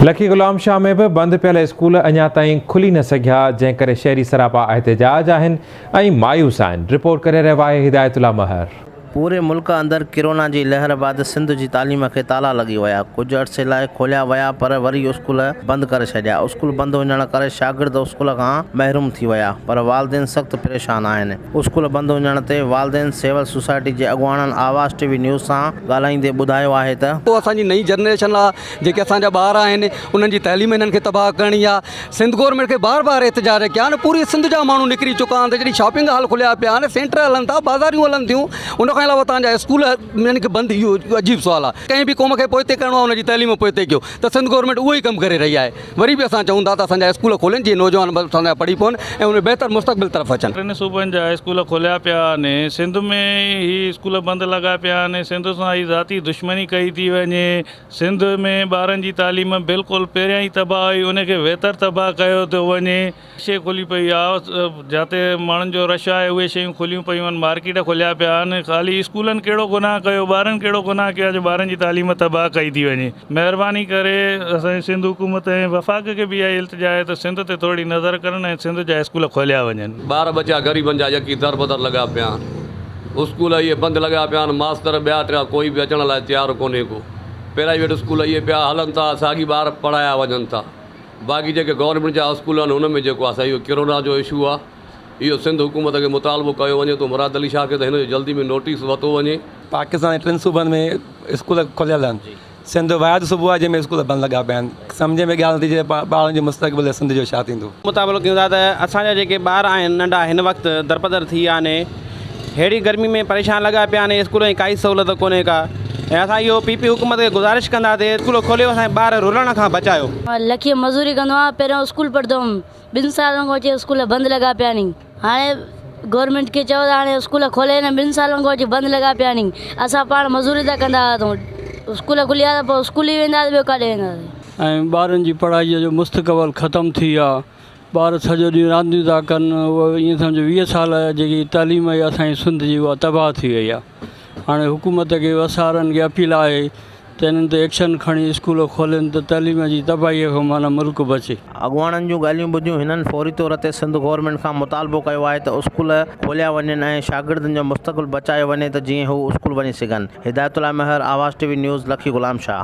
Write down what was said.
लखी गुलाम शाह में भी बंद पियल स्कूल अञा ताईं खुली न सघिया, जंहिं करे शहरी सरापा एहतजाज आहिनि ऐं मायूस आहिनि। रिपोर्ट करे रहियो आहे हिदायतुल्लाह महर। पूरे मुल्क अंदर कोरोना की लहर बाद सिंध की तालीम के ताला लगी विया। कुछ अरसे लाइ खोलिया विया पर वरी स्कूल बंद करे छॾिया। स्कूल बंद हुजण करे शागिर्द स्कूल का महरूम थी विया, पर वालदेन सख्त परेशान आहिनि। स्कूल बंद हुजण ते वालदेन सिविल सोसाइटी के अगवाननि आवाज़ टीवी न्यूज़ सां ॻाल्हाईंदे ॿुधायो आहे त असांजी नई जनरेशन आहे, जेके असांजा ॿार आहिनि, उन्हनि जी तइलीम इन्हनि खे तबाह करणी आहे। सिंध गवर्नमेंट खे बार बार एहतजाज कया आहिनि। पूरी सिंध जा माण्हू निकिरी चुका आहिनि। जहिड़ी शॉपिंग हॉल खुलिया पिया आहिनि, सेंटर हलनि था, बाज़ारियूं हलनि थियूं। उनखां अलावा तव्हांजा स्कूल यानी कि बंदि, इहो अजीब सुवाल आहे। कंहिं बि क़ौम खे पोइते करिणो आहे, उनजी तइलीम पोइते कयो, त सिंध गवर्नमेंट उहो ई कमु करे रही आहे। वरी बि असां चऊं था त असांजा स्कूल खोलनि, जीअं नौजवान असांजा पढ़ी पवनि ऐं उन बहितर मुस्तक़बिल तरफ़ अचनि। टिनि सूबनि जा स्कूल खोलिया पिया आहिनि। सिंध में ही स्कूल बंदि लॻा पिया आहिनि। सिंध सां ही ज़ाती दुश्मनी कई थी वञे। सिंध में ॿारनि जी तालीम बिल्कुलु पहिरियां ई तबाह हुई, उनखे बहितर तबाह कयो थो वञे। शइ खुली पई आहे, जिते माण्हुनि जो रश आहे उहे शयूं खुलियूं पियूं आहिनि। मार्केट खोलिया पिया आहिनि। ख़ाली स्कूलनि कहिड़ो गुनाह कयो, ॿारनि कहिड़ो गुनाह कयो जो ॿारनि जी तालीम तबाह कई थी वञे। महिरबानी करे असांजी सिंध हुकूमत ऐं वफ़ाक़ खे बि इहा इल्तिजा आहे त सिंध ते थोरी नज़र करनि ऐं सिंध जा स्कूल खोलिया वञनि। ॿार बचा ग़रीबनि जा यकी दर बदर लॻा पिया आहिनि। स्कूल इहे बंदि लॻा पिया आहिनि। मास्तर ॿिया टिया कोई बि अचण लाइ तयारु कोन्हे को। प्राइवेट स्कूल इहे पिया हलनि था, साॻी ॿार पढ़ाया वञनि था। बाक़ी जेके गवर्नमेंट जा स्कूल आहिनि, उन में जेको आहे इहो कोरोना जो इशू आहे, इहो सिंध हुकूमत खे मुतालबो कयो वञे थो। मुराद अली शाह खे त हिन जो जल्दी में नोटिस वरितो वञे। पाकिस्तान टिनि सूबनि में स्कूल खुलियल आहिनि। सिंध वाहिद सूबो आहे जंहिंमें स्कूल बंदि लॻा पिया आहिनि। सम्झ में ॻाल्हि थी अचे ॿारनि जे मुस्तक़बिल सिंध जो छा थींदो। मुताबिक़ कयूं था त असांजा जेके ॿार आहिनि नंढा, हिन वक़्तु दरपदर थी विया आहिनि। अहिड़ी गर्मी में परेशान लॻा पिया आहिनि। स्कूल जी काई सहूलियत कोन्हे का, ऐं असां इहो पी हुकूमत खे गुज़ारिश कंदासीं स्कूल खोलियो, असांजे ॿार रुलण खां बचायो। लखी मज़ूरी कंदो आहे। पहिरियों स्कूल पढ़ंदो हुउमि, 2 सालनि खां अची स्कूल बंदि लॻा पिया आहिनि। हाणे गवर्नमेंट खे चयो त हाणे स्कूल खोले न, 2 सालनि खां अची बंदि लॻा पिया आहिनि। असां पाण मज़ूरी था कंदा हुआसीं। स्कूल खुलिया त पोइ स्कूल ई वेंदासीं, ॿियो काॾे वेंदासीं। ऐं ॿारनि जी पढ़ाईअ जो मुस्तक़बिल ख़तमु थी आहे। ॿार सॼो ॾींहुं रांदियूं था कनि। उहा ईअं सम्झो 20 साल जेकी तालीम आहे असांजी सिंध जी, उहा तबाह थी वई आहे। हाणे हुकूमत खे वसारनि खे अपील आहे त इन्हनि ते एक्शन खणी स्कूल खोलनि त तालीम जी तबाहीअ खां माना मुल्क बचे। अगवाननि जूं ॻाल्हियूं ॿुधियूं हिननि फौरी तौर ते सिंध गवर्नमेंट खां मुतालबो कयो आहे त स्कूल खोलिया वञनि ऐं शागिर्दनि जो मुस्तक़बिल बचायो वञे त जीअं हू स्कूल वञी सघनि। हिदायतुल्लाह महर, आवाज़ टीवी न्यूज़, लखी गुलाम शाह।